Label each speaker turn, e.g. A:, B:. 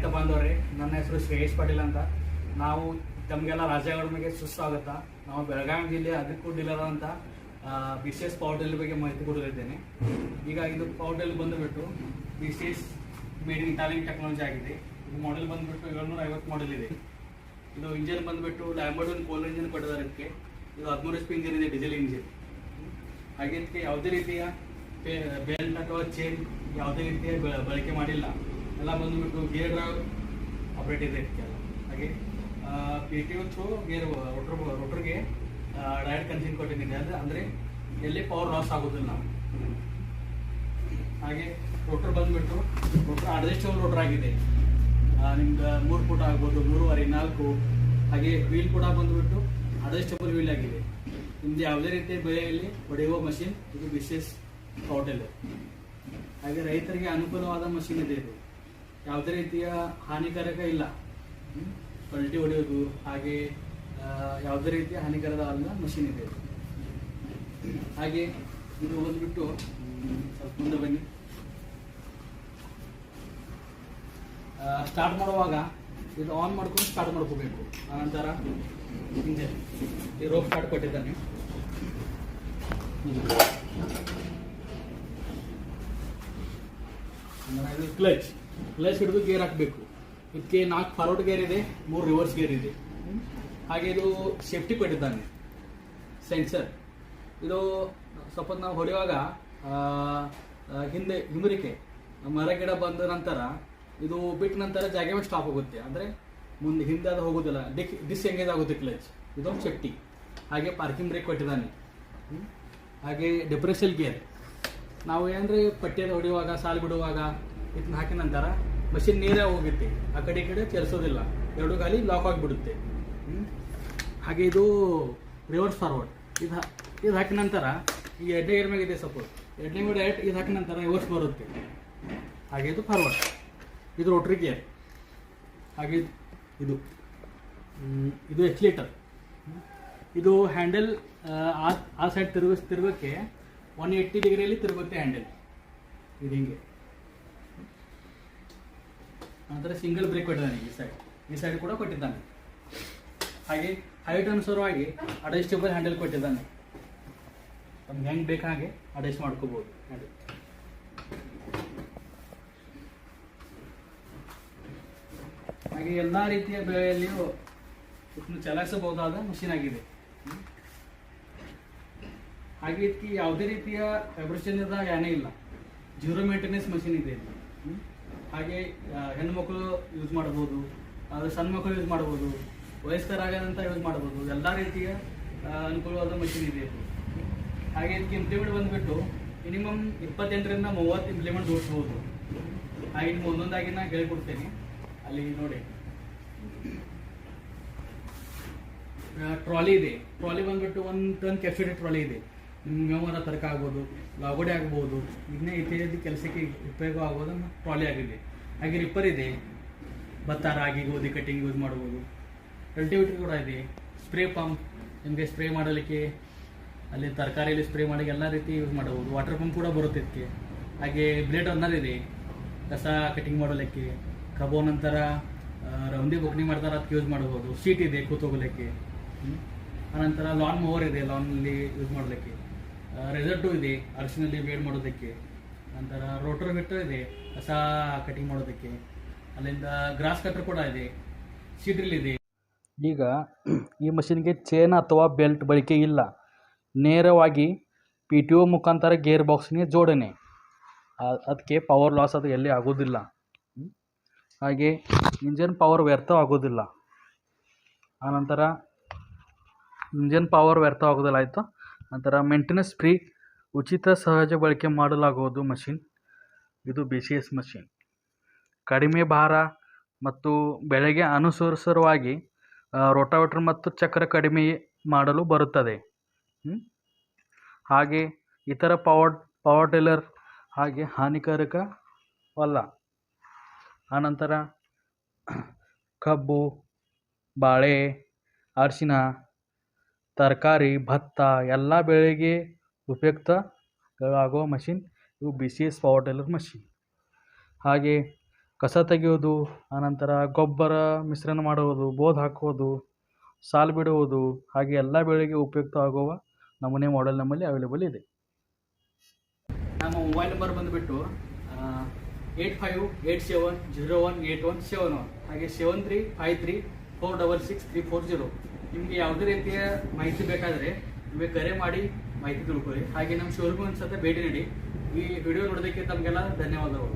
A: ರೈತ ಬಾಂಧವರೇ, ನನ್ನ ಹೆಸರು ಶ್ರೇಯಸ್ ಪಾಟೀಲ್ ಅಂತ. ನಾವು ತಮಗೆಲ್ಲ ರಾಜೆಗಳ ಬಗ್ಗೆ ಸುಸ್ವಾಗತ. ನಾವು ಬೆಳಗಾವಿ ಜಿಲ್ಲೆ ಅಗ್ರಿಕೋ ಡೀಲರ್ ಅಂತ BCS ಪವರ್ ಟಿಲ್ಲರ್ ಬಗ್ಗೆ ಮಾಹಿತಿ ಕೊಡಲಿದ್ದೇನೆ. ಈಗ ಇದು ಪವರ್ ಟಿಲ್ಲರ್ ಬಂದುಬಿಟ್ಟು BCS made in Italian technology ಆಗಿದೆ. ಇದು ಮಾಡೆಲ್ ಬಂದುಬಿಟ್ಟು 750 ಮಾಡೆಲ್ ಇದೆ. ಇದು ಇಂಜಿನ್ ಬಂದುಬಿಟ್ಟು ಲ್ಯಾಂಬರ್ಡ್ ಕೋಲ್ ಇಂಜಿನ್ ಕೊಟ್ಟಿದ್ದಾರೆ. ಇದಕ್ಕೆ ಇದು 13 HP ಇಂಜಿನ್ ಇದೆ, ಡೀಸೆಲ್ ಇಂಜಿನ್. ಹಾಗೆ ಇದಕ್ಕೆ ಯಾವುದೇ ರೀತಿಯ ಬೆಲ್ಟ್ ಅಥವಾ ಚೈನ್ ಯಾವುದೇ ರೀತಿಯ ಬಳಕೆ ಮಾಡಿಲ್ಲ. ಎಲ್ಲ ಬಂದುಬಿಟ್ಟು ಗೇರ್ ಡ್ರೈವ್ ಆಪ್ರೇಟ್ ಇದೆ ಇದಕ್ಕೆಲ್ಲ. ಹಾಗೆ PTO ಥ್ರೂ ಗೇರ್ ರೋಟರ್ಗೆ ಡೈರೆಕ್ಟ್ ಕನೆಕ್ಷನ್ ಕೊಟ್ಟಿದ್ದೀನಿ. ಅಂದರೆ ಎಲ್ಲಿ ಪವರ್ ಲಾಸ್ ಆಗೋದಿಲ್ಲ. ಹಾಗೆ ರೋಟರ್ ಬಂದುಬಿಟ್ಟು ರೋಟರ್ ಅಡ್ಜಸ್ಟಬಲ್ ರೋಟರ್ ಆಗಿದೆ. ನಿಮ್ಗೆ 3 ಫುಟ್ ಆಗ್ಬೋದು, 3.5, 4. ಹಾಗೆ ವೀಲ್ ಕೂಡ ಬಂದುಬಿಟ್ಟು ಅಡ್ಜಸ್ಟಬಲ್ ವೀಲ್ ಆಗಿದೆ. ನಿಮ್ದು ಯಾವುದೇ ರೀತಿಯ ಬೆಳೆಯಲ್ಲಿ ಹೊಡೆಯುವ ಮಷಿನ್ ಇದು BCS ಪವರ್ ಟಿಲ್ಲರ್. ಹಾಗೆ ರೈತರಿಗೆ ಅನುಕೂಲವಾದ ಮಷಿನ್ ಇದೆ. ಇದು ಯಾವುದೇ ರೀತಿಯ ಹಾನಿಕಾರಕ ಇಲ್ಲ. ಪಲ್ಟಿ ಹೊಡೆಯೋದು ಹಾಗೆ ಯಾವುದೇ ರೀತಿಯ ಹಾನಿಕರವಾದ ಮಷಿನ್ ಇದೆ. ಹಾಗೆ ಇದು ಬಂದುಬಿಟ್ಟು ಸ್ವಲ್ಪ ಮುಂದೆ ಬನ್ನಿ. ಸ್ಟಾರ್ಟ್ ಮಾಡುವಾಗ ಇದು ಆನ್ ಮಾಡ್ಕೊಂಡು ಸ್ಟಾರ್ಟ್ ಮಾಡ್ಕೋಬೇಕು. ಆನಂತರ ಹಿಂದೆ ಈ ರೋಪ್ ಸ್ಟಾರ್ಟ್ ಕೊಟ್ಟಿದ್ದಾನೆ. ಇದು ಕ್ಲಚ್ ಹಿಡಿದು ಗೇರ್ ಹಾಕಬೇಕು. ಇದಕ್ಕೆ 4 ಫಾರ್ವರ್ಡ್ ಗೇರ್ ಇದೆ, 3 ರಿವರ್ಸ್ ಗೇರ್ ಇದೆ. ಹಾಗೆ ಇದು ಸೇಫ್ಟಿ ಕೊಟ್ಟಿದ್ದಾನೆ, ಸೆನ್ಸರ್. ಇದು ಸ್ವಲ್ಪ ನಾವು ಹೊಡೆಯುವಾಗ ಹಿಂಬರಿಕೆ ಮರ ಗಿಡ ಬಂದ ನಂತರ ಇದು ಬಿಟ್ಟ ನಂತರ ಜಾಗ ಮೇಲೆ ಸ್ಟಾಪ್ ಹೋಗುತ್ತೆ. ಅಂದರೆ ಹಿಂದೆ ಅದು ಹೋಗೋದಿಲ್ಲ, ಡಿಸ್ಎಂಗೇಜ್ ಆಗುತ್ತೆ ಕ್ಲಚ್. ಇದೊಂದು ಸೇಫ್ಟಿ. ಹಾಗೆ ಪಾರ್ಕಿಂಗ್ ಬ್ರೇಕ್ ಕೊಟ್ಟಿದ್ದಾನೆ. ಹಾಗೆ ಡಿಫರೆನ್ಷಿಯಲ್ ಗೇರ್. ನಾವು ಏನಂದರೆ ಪಟ್ಟಿಯನ್ನು ಹೊಡೆಯುವಾಗ, ಸಾಲು ಬಿಡುವಾಗ ಇದನ್ನ ಹಾಕಿದ ನಂತರ ಮಷಿನ್ ನೀರೇ ಹೋಗುತ್ತೆ, ಆ ಕಡೆ ಈ ಕಡೆ ಚಲಿಸೋದಿಲ್ಲ, 2 ಗಾಲಿ ಲಾಕ್ ಆಗಿಬಿಡುತ್ತೆ. ಹಾಗೆ ಇದು ರಿವರ್ಸ್ ಫಾರ್ವರ್ಡ್. ಇದು ಹಾಕಿದ ನಂತರ ಈ 2ನೇ ಗೇರ್ ಮ್ಯಾಗಿದೆ ಸಪೋಸ್, 2ನೇ ಗೇರ್ ಡೈರೆಕ್ಟ್ ಇದು ಹಾಕಿದ ನಂತರ ರಿವರ್ಸ್ ಬರುತ್ತೆ. ಹಾಗೆ ಇದು ಫಾರ್ವರ್ಡ್. ಇದು ರೋಟರಿ ಗೇರ್. ಹಾಗೆ ಇದು ಎಕ್ಸ್ಲೇಟರ್. ಇದು ಹ್ಯಾಂಡಲ್ ಆ ಸೈಡ್ ತಿರುಗೋಕ್ಕೆ 180 ಡಿಗ್ರಿಯಲ್ಲಿ ತಿರುಗುತ್ತೆ ಹ್ಯಾಂಡಲ್. ಇದು ಹಿಂಗೆ. ನಂತರ ಸಿಂಗಲ್ ಬ್ರೇಕ್ ಕೊಟ್ಟಿದ್ದಾನೆ. ಈ ಸೈಡ್ ಕೂಡ ಕೊಟ್ಟಿದ್ದಾನೆ. ಹಾಗೆ ಹೈಟ್ ಅನುಸಾರವಾಗಿ ಅಡ್ಜಸ್ಟಬಲ್ ಹ್ಯಾಂಡಲ್ ಕೊಟ್ಟಿದ್ದಾನೆ. ನಮ್ಗೆ ಹೆಂಗೆ ಬೇಕು ಹಾಗೆ ಅಡ್ಜಸ್ಟ್ ಮಾಡ್ಕೋಬೋದು ಹ್ಯಾಂಡಲ್. ಹಾಗೆ ಎಲ್ಲ ರೀತಿಯ ಬೆಳೆಯಲ್ಲಿಯೂ ಇದನ್ನು ಚಲಾಯಿಸಬಹುದಾದ ಮಷೀನ್ ಆಗಿದೆ. ಹಾಗೆ ಇದಕ್ಕೆ ಯಾವುದೇ ರೀತಿಯ ವೈಬ್ರೇಷನ್ದ ಯಾನೇ ಇಲ್ಲ, 0 ಮೇಂಟೆನೆನ್ಸ್ ಮಷೀನ್ ಇದೆ ಇದು. ಹಾಗೆ ಹೆಣ್ಣುಮಕ್ಕಳು ಯೂಸ್ ಮಾಡ್ಬೋದು, ಸಣ್ಣ ಮಕ್ಕಳು ಯೂಸ್ ಮಾಡ್ಬೋದು, ವಯಸ್ಕರಾಗದಂತ ಯೂಸ್ ಮಾಡ್ಬೋದು. ಎಲ್ಲ ರೀತಿಯ ಅನುಕೂಲವಾದ ಮಷೀನ್ ಇದೆ ಇದು. ಹಾಗೆ ಇದಕ್ಕೆ ಇಂಪ್ಲಿಮೆಂಟ್ ಬಂದುಬಿಟ್ಟು ಮಿನಿಮಮ್ 28ರಿಂದ 30 ಇಂಪ್ಲಿಮೆಂಟ್ ಜೋಡಿಸ್ಬೋದು. ಹಾಗೆ ನಿಮ್ಗೆ ಒಂದೊಂದಾಗಿ ನಾನು ಹೇಳ್ಕೊಡ್ತೇನೆ. ಅಲ್ಲಿ ನೋಡಿ, ಟ್ರಾಲಿ ಇದೆ. ಟ್ರಾಲಿ ಬಂದುಬಿಟ್ಟು 1 ಟನ್ ಕೆಪಾಸಿಟಿ ಟ್ರಾಲಿ ಇದೆ. ನಿಮ್ಗೆ ಮೇವರ ತರಕ ಆಗ್ಬೋದು, ಲಾಗೋಡೆ ಆಗ್ಬೋದು, ಇದನ್ನೇ ಇತ್ಯಾದಿ ಕೆಲಸಕ್ಕೆ ಉಪಯೋಗ ಆಗೋದು ಟ್ರಾಲಿ ಆಗಿದೆ. ಹಾಗೆ ರಿಪ್ಪರ್ ಇದೆ, ಭತ್ತ, ರಾಗಿ, ಗೋಧಿ ಕಟ್ಟಿಂಗ್ ಯೂಸ್ ಮಾಡ್ಬೋದು. ಕಲ್ಟಿವೇಟರ್ ಕೂಡ ಇದೆ. ಸ್ಪ್ರೇ ಪಂಪ್, ನಿಮಗೆ ಸ್ಪ್ರೇ ಮಾಡಲಿಕ್ಕೆ, ಅಲ್ಲಿ ತರಕಾರಿಯಲ್ಲಿ ಸ್ಪ್ರೇ ಮಾಡಿ ಎಲ್ಲ ರೀತಿ ಯೂಸ್ ಮಾಡಬಹುದು. ವಾಟರ್ ಪಂಪ್ ಕೂಡ ಬರುತ್ತೆ ಇದಕ್ಕೆ. ಹಾಗೆ ಬ್ಲೇಡ್ ರನ್ನರ್ ಇದೆ, ಕಸ ಕಟಿಂಗ್ ಮಾಡಲಿಕ್ಕೆ. ಕಬೋ ನಂತರ ರೌಂಡಿ ಬೊಕ್ನಿ ಮಾಡ್ತಾರೆ, ಅದಕ್ಕೆ ಯೂಸ್ ಮಾಡಬಹುದು. ಶೀಟ್ ಇದೆ ಕೂತೋಗಲಿಕ್ಕೆ. ಆನಂತರ ಲಾನ್ ಮೂವರ್ ಇದೆ, ಲಾನಲ್ಲಿ ಯೂಸ್ ಮಾಡಲಿಕ್ಕೆ. ರೆಸರ್ಟು ಇದೆ, ಅರಿಶಿನಲ್ಲಿ ಬೇಡ್ ಮಾಡೋದಕ್ಕೆ. ನಂತರ ರೋಟರ್ ಬಿಟ್ಟರ್ ಇದೆ, ಕಸ ಕಟಿಂಗ್ ಮಾಡೋದಕ್ಕೆ. ಅಲ್ಲಿಂದ ಗ್ರಾಸ್ ಕಟರ್ ಕೂಡ ಇದೆ, ಸೀಡ್ರಿಲ್ ಇದೆ. ಈಗ ಈ ಮಷಿನ್ಗೆ ಚೈನ್ ಅಥವಾ ಬೆಲ್ಟ್ ಬಳಕೆ ಇಲ್ಲ. ನೇರವಾಗಿ PTO ಮುಖಾಂತರ ಗೇರ್ ಬಾಕ್ಸ್ಗೆ ಜೋಡಣೆ. ಅದಕ್ಕೆ ಪವರ್ ಲಾಸ್ ಅದು ಎಲ್ಲಿ ಆಗೋದಿಲ್ಲ. ಹಾಗೆ ಇಂಜನ್ ಪವರ್ ವ್ಯರ್ಥ ಆಗೋದಿಲ್ಲ. ಆನಂತರ ಇಂಜನ್ ಪವರ್ ವ್ಯರ್ಥ ಆಗೋದಿಲ್ಲ ಆಯಿತು. ನಂತರ ಮೇಂಟೆನೆನ್ಸ್ ಫ್ರೀ, ಉಚಿತ ಸಹಜ ಬಳಕೆ ಮಾಡಲಾಗುವುದು ಮಷಿನ್. ಇದು BCS ಮಷಿನ್. ಕಡಿಮೆ ಭಾರ ಮತ್ತು ಬೆಳೆಗೆ ಅನುಸಾರವಾಗಿ ರೋಟಾವೇಟರ್ ಮತ್ತು ಚಕ್ರ ಕಡಿಮೆ ಮಾಡಲು ಬರುತ್ತದೆ. ಹಾಗೆ ಇತರ ಪವರ್ ಟಿಲ್ಲರ್ ಹಾಗೆ ಹಾನಿಕಾರಕವಲ್ಲ. ಆನಂತರ ಕಬ್ಬು, ಬಾಳೆ, ಅರಿಶಿನ, ತರಕಾರಿ, ಭತ್ತ ಎಲ್ಲ ಬೆಳೆಗೆ ಉಪಯುಕ್ತಗಳಾಗುವ ಮಷಿನ್ ಇವು BCS ಪವರ್ ಟಿಲ್ಲರ್ ಮಷಿನ್. ಹಾಗೆ ಕಸ ತೆಗೆಯೋದು, ಆನಂತರ ಗೊಬ್ಬರ ಮಿಶ್ರಣ ಮಾಡುವುದು, ಬೋದ್ ಹಾಕುವುದು, ಸಾಲು ಬಿಡುವುದು, ಹಾಗೆ ಎಲ್ಲ ಬೆಳೆಗೆ ಉಪಯುಕ್ತ ಆಗುವ ನಮೂನೆ ಮಾಡೆಲ್ ನಮ್ಮಲ್ಲಿ ಅವೈಲೇಬಲ್ ಇದೆ. ನಮ್ಮ ಮೊಬೈಲ್ ನಂಬರ್ ಬಂದುಬಿಟ್ಟು 8587018171, ಹಾಗೆ 7353466340. ನಿಮಗೆ ಯಾವುದೇ ರೀತಿಯ ಮಾಹಿತಿ ಬೇಕಾದರೆ ನಿಮಗೆ ಕರೆ ಮಾಡಿ ಮಾಹಿತಿ ತಿಳ್ಕೊಳ್ಳಿ. ಹಾಗೆ ನಮ್ಮ ಶೋರೂಮ್ ಒಂದು ಸತ ಭೇಟಿ ನೀಡಿ. ಈ ವಿಡಿಯೋ ನೋಡೋದಕ್ಕೆ ತಮಗೆಲ್ಲ ಧನ್ಯವಾದಗಳು.